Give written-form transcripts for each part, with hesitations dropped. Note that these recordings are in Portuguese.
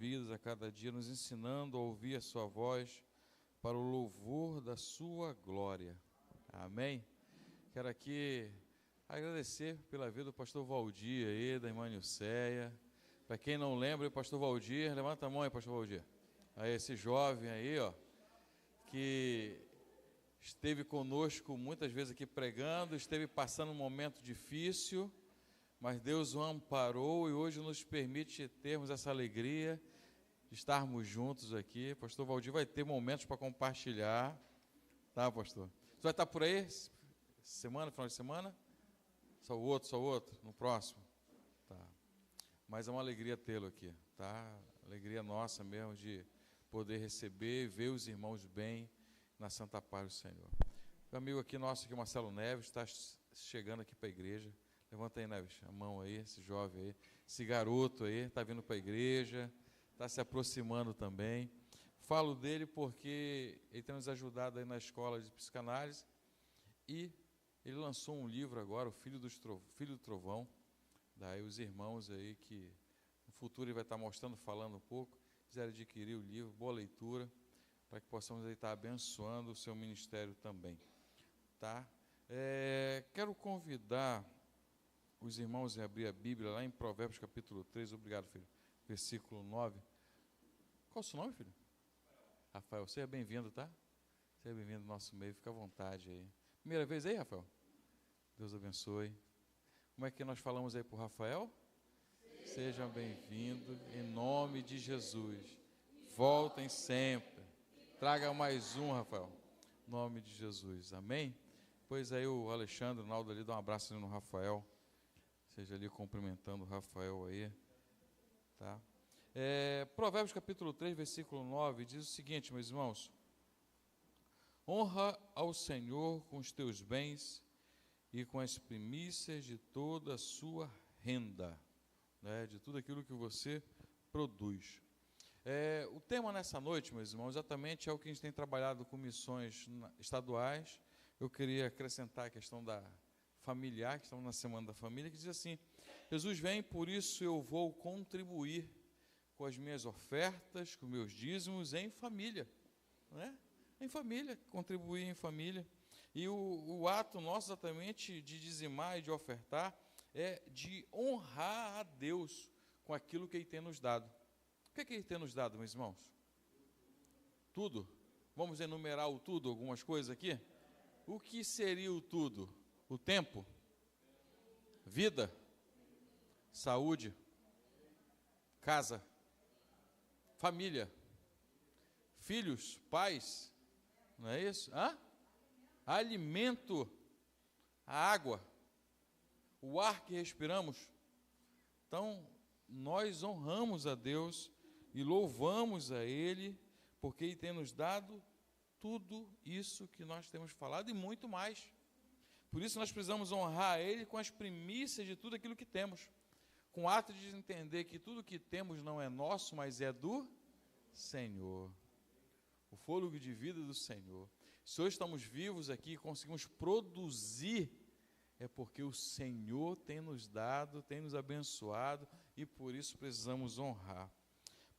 vidas a cada dia, nos ensinando a ouvir a sua voz para o louvor da sua glória. Amém? Quero aqui agradecer pela vida do pastor Valdir aí, da irmã Nilceia. Para quem não lembra, o pastor Valdir, levanta a mão aí, pastor Valdir. Aí, esse jovem aí, ó, que esteve conosco muitas vezes aqui pregando, esteve passando um momento difícil, mas Deus o amparou e hoje nos permite termos essa alegria de estarmos juntos aqui. Pastor Valdir vai ter momentos para compartilhar, tá, pastor? Você vai estar por aí semana, final de semana? Só o outro, no próximo? Tá. Mas é uma alegria tê-lo aqui, tá? Alegria nossa mesmo de poder receber e ver os irmãos bem na santa paz do Senhor. O amigo aqui nosso, aqui, Marcelo Neves, está chegando aqui para a igreja. Levanta aí, Neves, a mão aí, esse jovem aí, esse garoto aí, está vindo para a igreja, está se aproximando também. Falo dele porque ele tem nos ajudado aí na escola de psicanálise e ele lançou um livro agora, o Filho do Trovão. Daí os irmãos aí que no futuro ele vai estar mostrando, falando um pouco, quiserem adquirir o livro, boa leitura, para que possamos aí estar abençoando o seu ministério também. Tá? Quero convidar os irmãos a abrir a Bíblia lá em Provérbios capítulo 3, obrigado, filho, versículo 9. Qual é o seu nome, filho? Rafael, seja bem-vindo, tá? Seja bem-vindo ao nosso meio, fica à vontade aí. Primeira vez aí, Rafael? Deus abençoe. Como é que nós falamos aí para o Rafael? Sejam bem-vindos, em nome de Jesus. Voltem sempre. Traga mais um, Rafael. Em nome de Jesus, amém? Pois aí o Alexandre, o Naldo ali, dá um abraço ali no Rafael. Seja ali cumprimentando o Rafael aí, tá? Provérbios capítulo 3, versículo 9, diz o seguinte, meus irmãos: honra ao Senhor com os teus bens e com as primícias de toda a sua renda, né, de tudo aquilo que você produz. O tema nessa noite, meus irmãos, exatamente é o que a gente tem trabalhado com missões estaduais. Eu queria acrescentar a questão da familiar, que estamos na Semana da Família, que diz assim: Jesus vem, por isso eu vou contribuir com as minhas ofertas, com meus dízimos em família, né? Em família, contribuir em família. E o ato nosso exatamente de dizimar e de ofertar é de honrar a Deus com aquilo que Ele tem nos dado. O que é que Ele tem nos dado, meus irmãos? Tudo. Vamos enumerar o tudo, algumas coisas aqui? O que seria o tudo? O tempo, vida, saúde, casa, família, filhos, pais, não é isso? Alimento, a água, o ar que respiramos. Então, nós honramos a Deus e louvamos a Ele, porque Ele tem nos dado tudo isso que nós temos falado e muito mais. Por isso nós precisamos honrar a Ele com as primícias de tudo aquilo que temos, com o ato de entender que tudo que temos não é nosso, mas é do Senhor, o fôlego de vida do Senhor. Se hoje estamos vivos aqui e conseguimos produzir, é porque o Senhor tem nos dado, tem nos abençoado, e por isso precisamos honrar.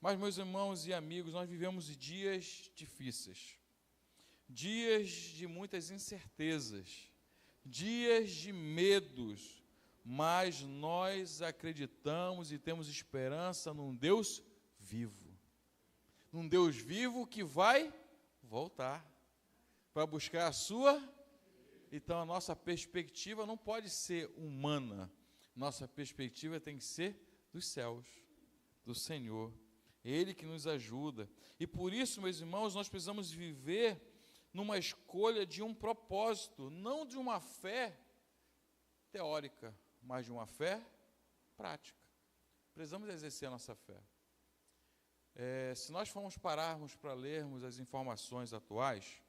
Mas, meus irmãos e amigos, nós vivemos dias difíceis, dias de muitas incertezas, dias de medos, mas nós acreditamos e temos esperança num Deus vivo, que vai voltar para buscar a sua. Então a nossa perspectiva não pode ser humana, nossa perspectiva tem que ser dos céus, do Senhor, Ele que nos ajuda. E por isso, meus irmãos, nós precisamos viver numa escolha de um propósito, não de uma fé teórica, mas de uma fé prática. Precisamos exercer a nossa fé. Se nós formos pararmos para lermos as informações atuais,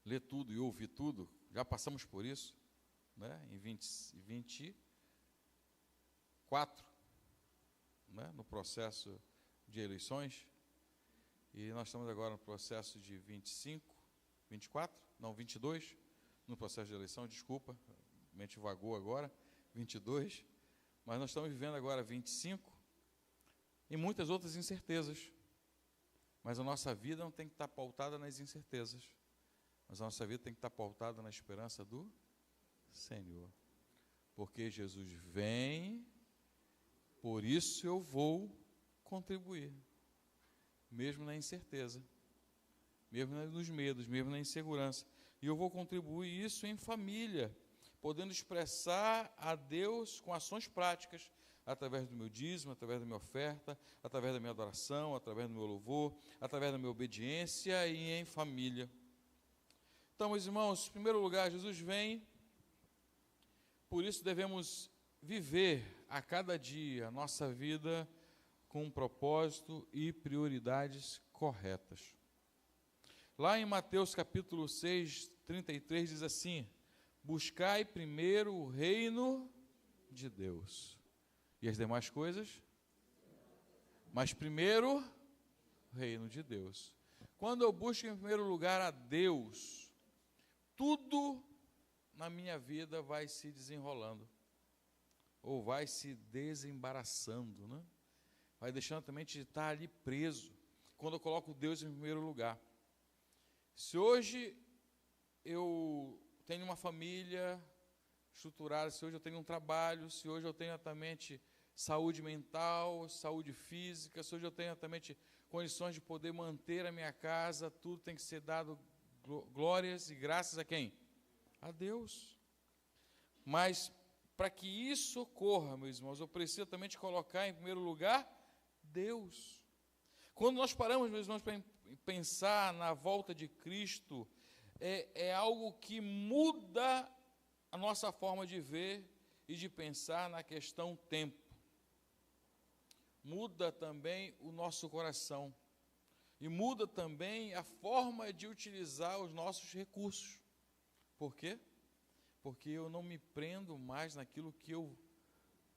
ler tudo e ouvir tudo, já passamos por isso, né? Em 24, né? No processo de eleições. E nós estamos agora no processo de 25, 24, não, 22, no processo de eleição, desculpa, mente vagou agora, 22, mas nós estamos vivendo agora 25, e muitas outras incertezas. Mas a nossa vida não tem que estar pautada nas incertezas, mas a nossa vida tem que estar pautada na esperança do Senhor. Porque Jesus vem, por isso eu vou contribuir, mesmo na incerteza, mesmo nos medos, mesmo na insegurança. E eu vou contribuir isso em família, podendo expressar a Deus com ações práticas, através do meu dízimo, através da minha oferta, através da minha adoração, através do meu louvor, através da minha obediência e em família. Então, meus irmãos, em primeiro lugar, Jesus vem, por isso devemos viver a cada dia a nossa vida com um propósito e prioridades corretas. Lá em Mateus capítulo 6, 33, diz assim: buscai primeiro o reino de Deus. E as demais coisas? Mas primeiro, o reino de Deus. Quando eu busco em primeiro lugar a Deus, tudo na minha vida vai se desenrolando, ou vai se desembaraçando, né? Vai deixando também de estar ali preso, quando eu coloco Deus em primeiro lugar. Se hoje eu tenho uma família estruturada, se hoje eu tenho um trabalho, se hoje eu tenho exatamente saúde mental, saúde física, se hoje eu tenho exatamente condições de poder manter a minha casa, tudo tem que ser dado glórias e graças a quem? A Deus. Mas para que isso ocorra, meus irmãos, eu preciso também de colocar em primeiro lugar Deus. Quando nós paramos, meus irmãos, para pensar na volta de Cristo, é algo que muda a nossa forma de ver e de pensar na questão tempo. Muda também o nosso coração. E muda também a forma de utilizar os nossos recursos. Por quê? Porque eu não me prendo mais naquilo que eu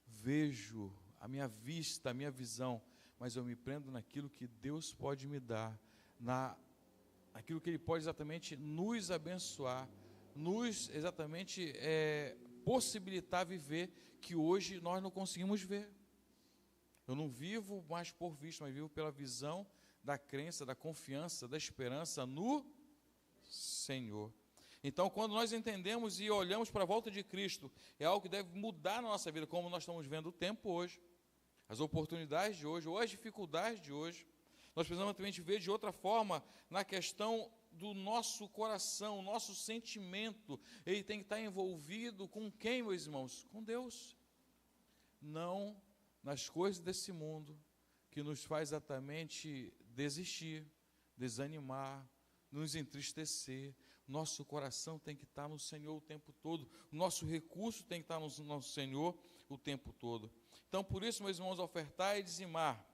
vejo, a minha vista, a minha visão, mas eu me prendo naquilo que Deus pode me dar, naquilo que Ele pode exatamente nos abençoar, nos exatamente possibilitar viver, que hoje nós não conseguimos ver. Eu não vivo mais por vista, mas vivo pela visão da crença, da confiança, da esperança no Senhor. Então, quando nós entendemos e olhamos para a volta de Cristo, é algo que deve mudar na nossa vida, como nós estamos vendo o tempo hoje, as oportunidades de hoje, ou as dificuldades de hoje. Nós precisamos também ver de outra forma na questão do nosso coração, o nosso sentimento. Ele tem que estar envolvido com quem, meus irmãos? Com Deus. Não nas coisas desse mundo, que nos faz exatamente desistir, desanimar, nos entristecer. Nosso coração tem que estar no Senhor o tempo todo. O nosso recurso tem que estar no nosso Senhor o tempo todo. Então, por isso, meus irmãos, ofertar e dizimar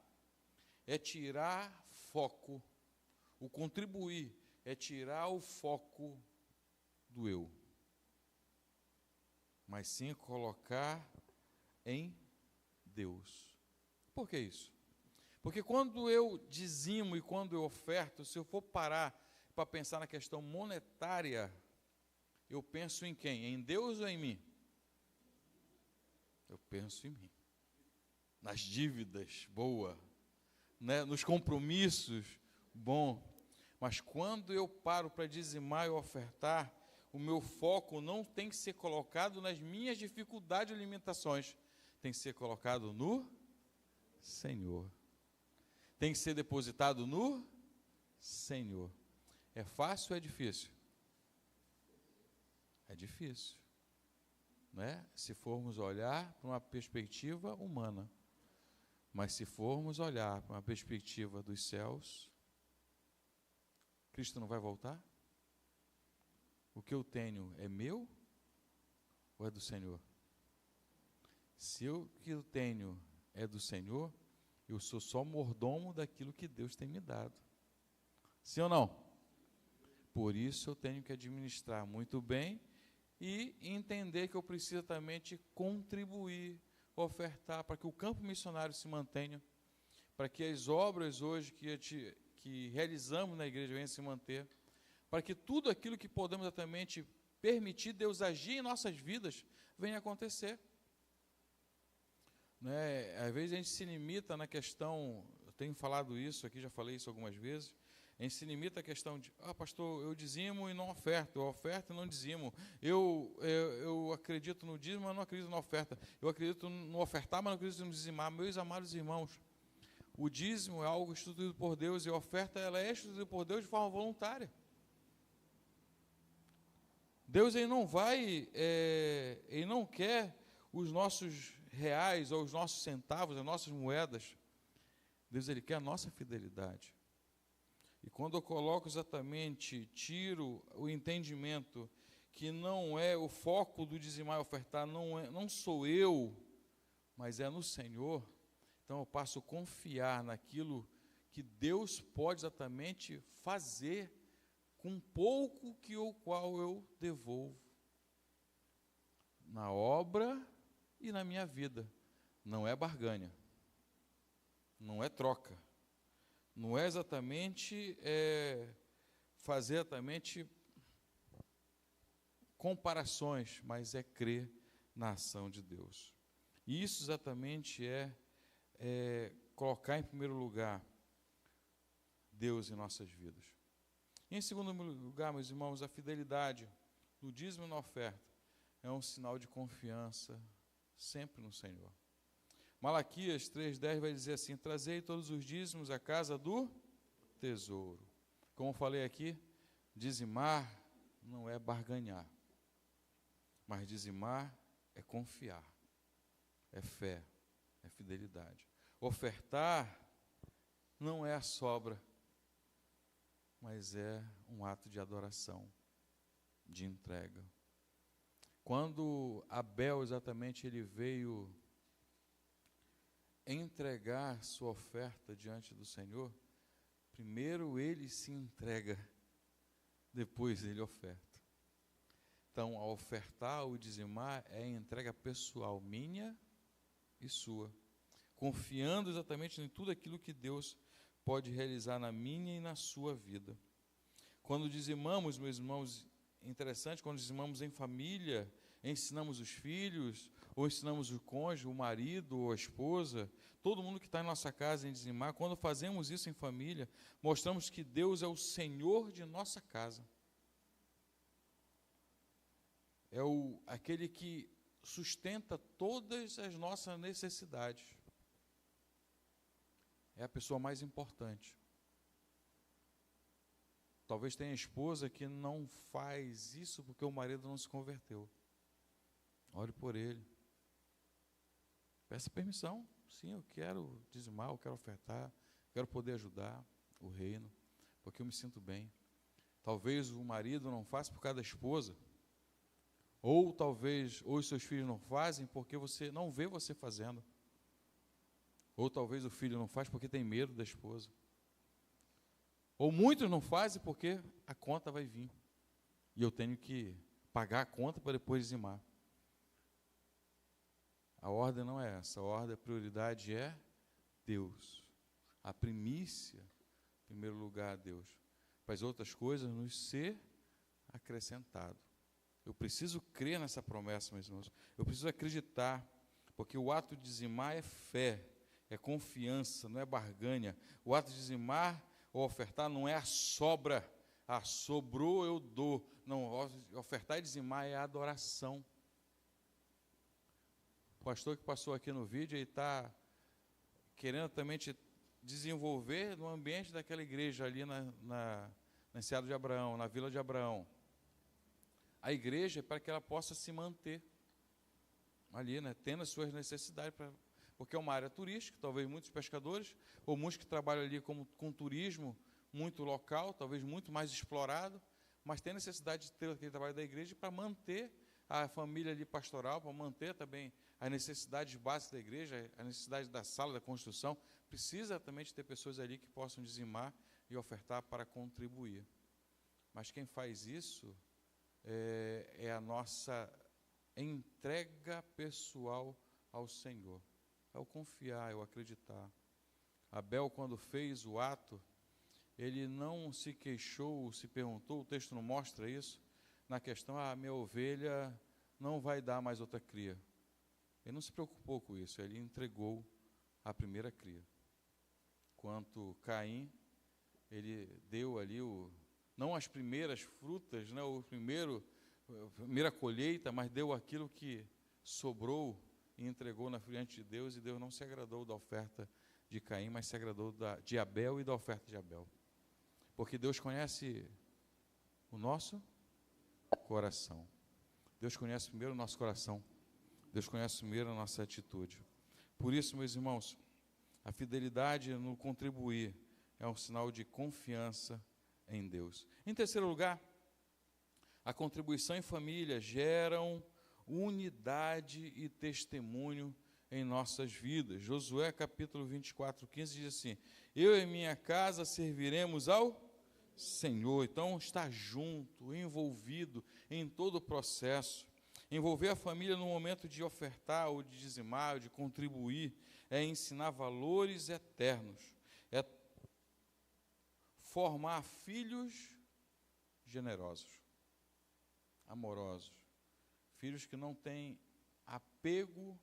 é tirar foco. O contribuir é tirar o foco do eu, mas sim colocar em Deus. Por que isso? Porque quando eu dizimo e quando eu oferto, se eu for parar para pensar na questão monetária, eu penso em quem? Em Deus ou em mim? Eu penso em mim. Nas dívidas, boa. Né? Nos compromissos, bom. Mas quando eu paro para dizimar e ofertar, o meu foco não tem que ser colocado nas minhas dificuldades e limitações. Tem que ser colocado no Senhor. Tem que ser depositado no Senhor. É fácil ou é difícil? É difícil, né? Se formos olhar para uma perspectiva humana. Mas se formos olhar para uma perspectiva dos céus, Cristo não vai voltar? O que eu tenho é meu ou é do Senhor? Se o que eu tenho é do Senhor, eu sou só mordomo daquilo que Deus tem me dado. Sim ou não? Por isso eu tenho que administrar muito bem e entender que eu preciso também de contribuir, ofertar, para que o campo missionário se mantenha, para que as obras hoje que realizamos na igreja venham se manter, para que tudo aquilo que podemos exatamente permitir Deus agir em nossas vidas venha acontecer. né? Às vezes a gente se limita na questão, eu tenho falado isso aqui, já falei isso algumas vezes, a gente se limita à questão de, pastor, eu dizimo e não oferto, eu oferto e não dizimo, eu acredito no dízimo, mas não acredito na oferta, eu acredito no ofertar, mas não acredito no dizimar. Meus amados irmãos, o dízimo é algo instituído por Deus e a oferta ela é instituída por Deus de forma voluntária. Deus ele não vai, ele não quer os nossos reais ou os nossos centavos, as nossas moedas. Deus ele quer a nossa fidelidade. E quando eu coloco exatamente, tiro o entendimento que não é o foco do dizimar e ofertar, não sou eu, mas é no Senhor, então eu passo a confiar naquilo que Deus pode exatamente fazer com pouco o qual eu devolvo na obra e na minha vida. Não é barganha, não é troca, não é exatamente fazer exatamente comparações, mas é crer na ação de Deus. E isso exatamente é colocar em primeiro lugar Deus em nossas vidas. E em segundo lugar, meus irmãos, a fidelidade no dízimo e na oferta é um sinal de confiança sempre no Senhor. Malaquias 3,10 vai dizer assim: trazei todos os dízimos à casa do tesouro. Como eu falei aqui, dizimar não é barganhar, mas dizimar é confiar, é fé, é fidelidade. Ofertar não é a sobra, mas é um ato de adoração, de entrega. Quando Abel exatamente ele veio entregar sua oferta diante do Senhor, primeiro ele se entrega, depois ele oferta. Então, a ofertar, o dizimar, é a entrega pessoal minha e sua, confiando exatamente em tudo aquilo que Deus pode realizar na minha e na sua vida. Quando dizimamos, meus irmãos, interessante, quando dizimamos em família, ensinamos os filhos, ou ensinamos o cônjuge, o marido ou a esposa, todo mundo que está em nossa casa em dizimar. Quando fazemos isso em família, mostramos que Deus é o Senhor de nossa casa. É aquele que sustenta todas as nossas necessidades. É a pessoa mais importante. Talvez tenha esposa que não faz isso porque o marido não se converteu. Ore por ele. Peça permissão. Sim, eu quero dizimar, eu quero ofertar, quero poder ajudar o reino, porque eu me sinto bem. Talvez o marido não faça por causa da esposa, ou talvez os seus filhos não fazem porque você não vê você fazendo, ou talvez o filho não faz porque tem medo da esposa, ou muitos não fazem porque a conta vai vir e eu tenho que pagar a conta para depois dizimar. A ordem não é essa, a ordem, a prioridade é Deus. A primícia, em primeiro lugar, a Deus. Para as outras coisas nos ser acrescentado. Eu preciso crer nessa promessa, meus irmãos. Eu preciso acreditar, porque o ato de dizimar é fé, é confiança, não é barganha. O ato de dizimar ou ofertar não é a sobra. Sobrou, eu dou. Não, ofertar e dizimar é a adoração. O pastor que passou aqui no vídeo, ele está querendo também te desenvolver no ambiente daquela igreja ali na Enseada de Abraão, na Vila de Abraão. A igreja é para que ela possa se manter ali, né, tendo as suas necessidades, porque é uma área turística, talvez muitos pescadores, ou muitos que trabalham ali com turismo muito local, talvez muito mais explorado, mas tem necessidade de ter aquele trabalho da igreja para manter a família ali pastoral, para manter também as necessidades básicas da igreja, a necessidade da sala, da construção. Precisa também de ter pessoas ali que possam dizimar e ofertar para contribuir. Mas quem faz isso é a nossa entrega pessoal ao Senhor. É o confiar, é o acreditar. Abel, quando fez o ato, ele não se queixou, se perguntou, o texto não mostra isso, na questão, minha ovelha não vai dar mais outra cria. Ele não se preocupou com isso, ele entregou a primeira cria. Quanto Caim, ele deu ali não as primeiras frutas, né, a primeira colheita, mas deu aquilo que sobrou e entregou na frente de Deus, e Deus não se agradou da oferta de Caim, mas se agradou de Abel e da oferta de Abel. Porque Deus conhece o nosso coração. Deus conhece primeiro o nosso coração. Deus conhece primeiro a nossa atitude. Por isso, meus irmãos, a fidelidade no contribuir é um sinal de confiança em Deus. Em terceiro lugar, a contribuição em família geram unidade e testemunho em nossas vidas. Josué capítulo 24, 15 diz assim: eu e minha casa serviremos ao Senhor. Então, estar junto, envolvido em todo o processo. Envolver a família no momento de ofertar, ou de dizimar, ou de contribuir, é ensinar valores eternos, é formar filhos generosos, amorosos, filhos que não têm apego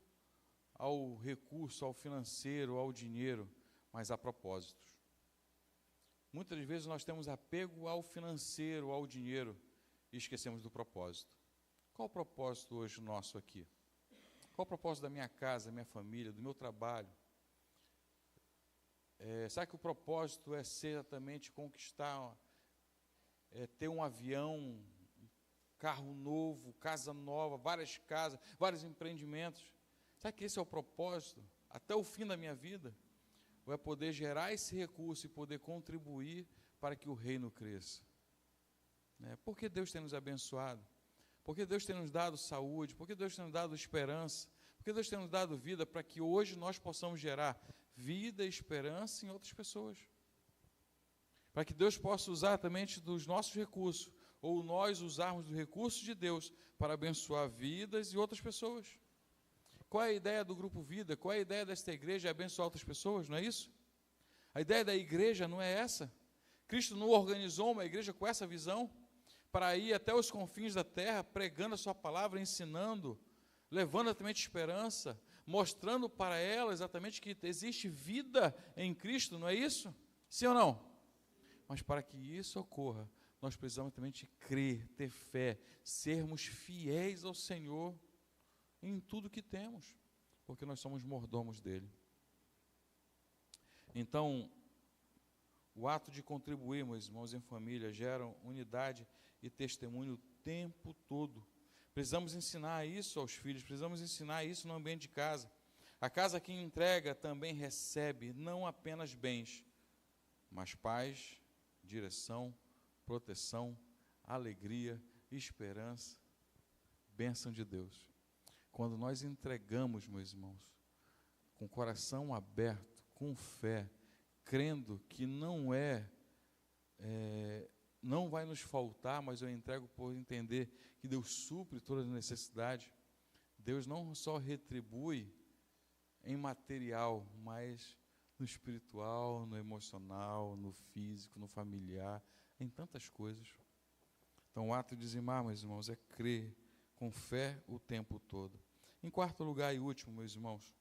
ao recurso, ao financeiro, ao dinheiro, mas a propósitos. Muitas vezes nós temos apego ao financeiro, ao dinheiro, e esquecemos do propósito. Qual o propósito hoje nosso aqui? Qual o propósito da minha casa, da minha família, do meu trabalho? Será que o propósito é ser exatamente conquistar, ter um avião, um carro novo, casa nova, várias casas, vários empreendimentos? Será que esse é o propósito até o fim da minha vida? Ou é poder gerar esse recurso e poder contribuir para que o reino cresça? Por que Deus tem nos abençoado? Por que Deus tem nos dado saúde? Por que Deus tem nos dado esperança? Por que Deus tem nos dado vida para que hoje nós possamos gerar vida e esperança em outras pessoas? Para que Deus possa usar também dos nossos recursos, ou nós usarmos dos recursos de Deus para abençoar vidas e outras pessoas. Qual é a ideia do Grupo Vida? Qual é a ideia desta igreja? É abençoar outras pessoas, não é isso? A ideia da igreja não é essa. Cristo não organizou uma igreja com essa visão, para ir até os confins da terra, pregando a sua palavra, ensinando, levando exatamente esperança, mostrando para ela exatamente que existe vida em Cristo, não é isso? Sim ou não? Mas para que isso ocorra, nós precisamos também de crer, ter fé, sermos fiéis ao Senhor em tudo que temos, porque nós somos mordomos dele. Então, o ato de contribuir, meus irmãos, em família, gera unidade e testemunho o tempo todo. Precisamos ensinar isso aos filhos, precisamos ensinar isso no ambiente de casa. A casa que entrega também recebe não apenas bens, mas paz, direção, proteção, alegria, esperança, bênção de Deus. Quando nós entregamos, meus irmãos, com o coração aberto, com fé, crendo que não vai nos faltar, mas eu entrego por entender que Deus supre todas as necessidades. Deus não só retribui em material, mas no espiritual, no emocional, no físico, no familiar, em tantas coisas. Então, o ato de dizimar, meus irmãos, é crer com fé o tempo todo. Em quarto lugar e último, meus irmãos,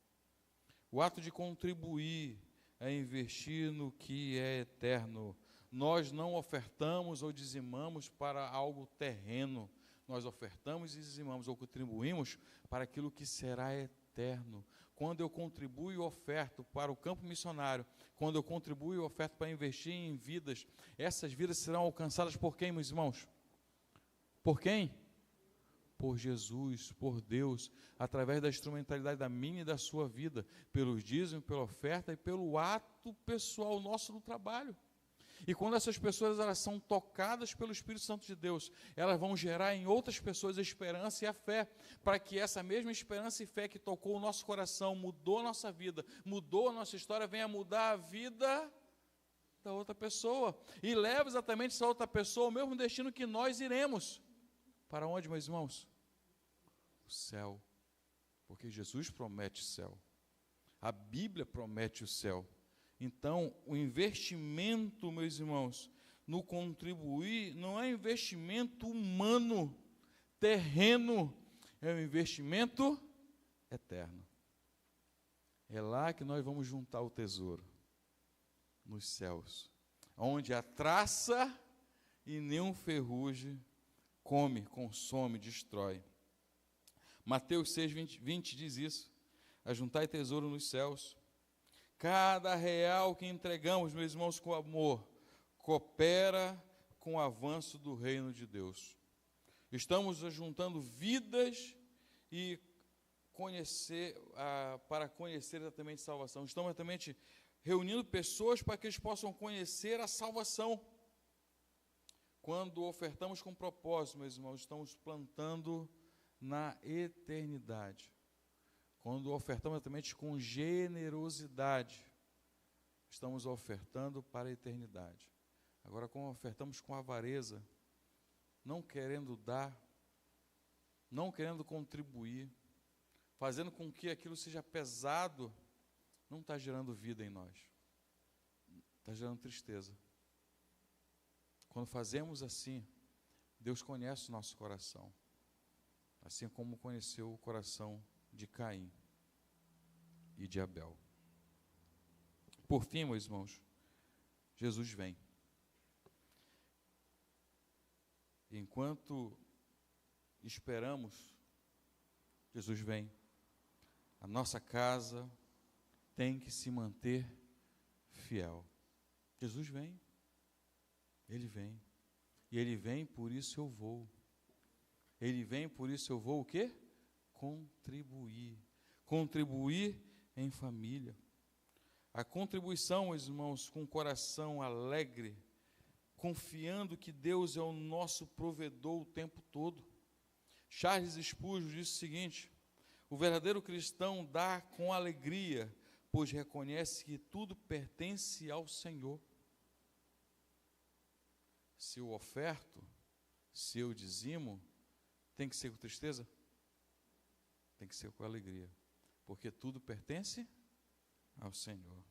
o ato de contribuir é investir no que é eterno. Nós não ofertamos ou dizimamos para algo terreno. Nós ofertamos e dizimamos ou contribuímos para aquilo que será eterno. Quando eu contribuo e oferto para o campo missionário, quando eu contribuo e oferto para investir em vidas, essas vidas serão alcançadas por quem, meus irmãos? Por quem? Por Jesus, por Deus, através da instrumentalidade da minha e da sua vida, pelos dízimos, pela oferta e pelo ato pessoal nosso no trabalho. E quando essas pessoas elas são tocadas pelo Espírito Santo de Deus, elas vão gerar em outras pessoas a esperança e a fé, para que essa mesma esperança e fé que tocou o nosso coração, mudou a nossa vida, mudou a nossa história, venha mudar a vida da outra pessoa, e leva exatamente essa outra pessoa ao mesmo destino que nós iremos. Para onde, meus irmãos? O céu, porque Jesus promete o céu, a Bíblia promete o céu. Então, o investimento, meus irmãos, no contribuir, não é investimento humano, terreno, é um investimento eterno. É lá que nós vamos juntar o tesouro, nos céus, onde a traça e nenhum ferrugem come, consome, destrói. Mateus 6, 20 diz isso: ajuntai tesouro nos céus. Cada real que entregamos, meus irmãos, com amor, coopera com o avanço do reino de Deus. Estamos ajuntando vidas e para conhecer exatamente a salvação. Estamos exatamente reunindo pessoas para que eles possam conhecer a salvação. Quando ofertamos com propósito, meus irmãos, estamos plantando na eternidade. Quando ofertamos exatamente com generosidade, estamos ofertando para a eternidade. Agora, quando ofertamos com avareza, não querendo dar, não querendo contribuir, fazendo com que aquilo seja pesado, não está gerando vida em nós, está gerando tristeza. Quando fazemos assim, Deus conhece o nosso coração, assim como conheceu o coração de Caim e de Abel. Por fim, meus irmãos, Jesus vem. Enquanto esperamos, Jesus vem. A nossa casa tem que se manter fiel. Jesus vem. Ele vem. E Ele vem, por isso eu vou. Ele vem, por isso eu vou o quê? Contribuir. Contribuir em família. A contribuição, meus irmãos, com o coração alegre, confiando que Deus é o nosso provedor o tempo todo. Charles Spurgeon disse o seguinte: o verdadeiro cristão dá com alegria, pois reconhece que tudo pertence ao Senhor. Se eu oferto, se eu dizimo, tem que ser com tristeza? Tem que ser com alegria, porque tudo pertence ao Senhor.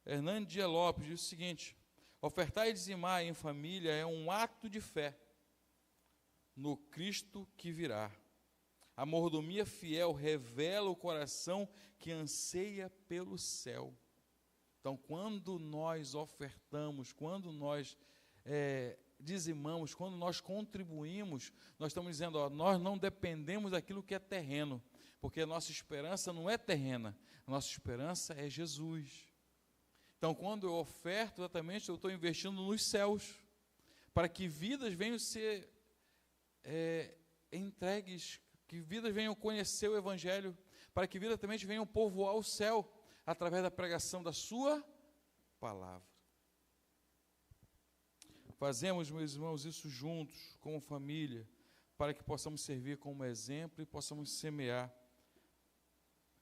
Hernando Dias Lopes diz o seguinte: ofertar e dizimar em família é um ato de fé no Cristo que virá. A mordomia fiel revela o coração que anseia pelo céu. Então, quando nós ofertamos, quando nós dizimamos, quando nós contribuímos, nós estamos dizendo, nós não dependemos daquilo que é terreno, porque a nossa esperança não é terrena, a nossa esperança é Jesus. Então, quando eu oferto, exatamente, eu estou investindo nos céus, para que vidas venham ser entregues, que vidas venham conhecer o Evangelho, para que vidas também venham povoar o céu, através da pregação da sua palavra. Fazemos, meus irmãos, isso juntos, como família, para que possamos servir como exemplo e possamos semear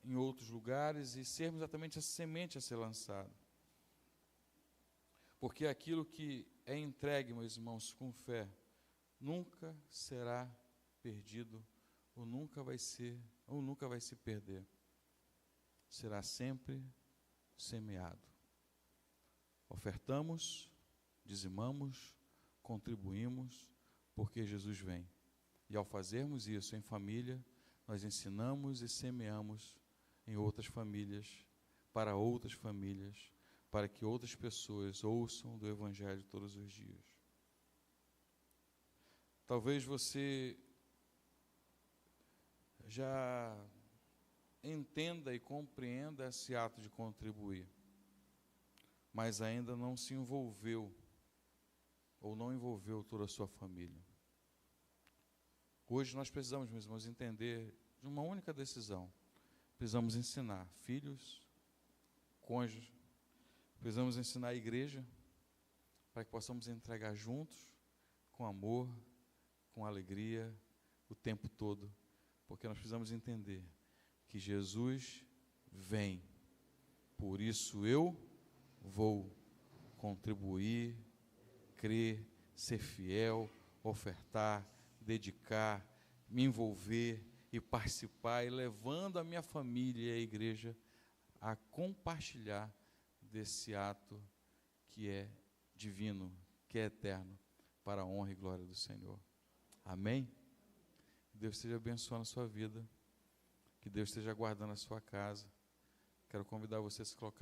em outros lugares e sermos exatamente a semente a ser lançada. Porque aquilo que é entregue, meus irmãos, com fé, nunca será perdido, ou nunca vai se perder. Será sempre semeado. Ofertamos, dizimamos, contribuímos, porque Jesus vem. E ao fazermos isso em família, nós ensinamos e semeamos em outras famílias, para outras famílias, para que outras pessoas ouçam do Evangelho todos os dias. Talvez você já entenda e compreenda esse ato de contribuir, mas ainda não se envolveu, ou não envolveu toda a sua família. Hoje nós precisamos, meus irmãos, entender de uma única decisão. Precisamos ensinar filhos, cônjuges, precisamos ensinar a igreja, para que possamos entregar juntos, com amor, com alegria, o tempo todo, porque nós precisamos entender que Jesus vem, por isso eu vou contribuir, crer, ser fiel, ofertar, dedicar, me envolver e participar, e levando a minha família e a igreja a compartilhar desse ato que é divino, que é eterno, para a honra e glória do Senhor. Amém? Deus esteja abençoando a sua vida. Que Deus esteja guardando a sua casa. Quero convidar você a se colocar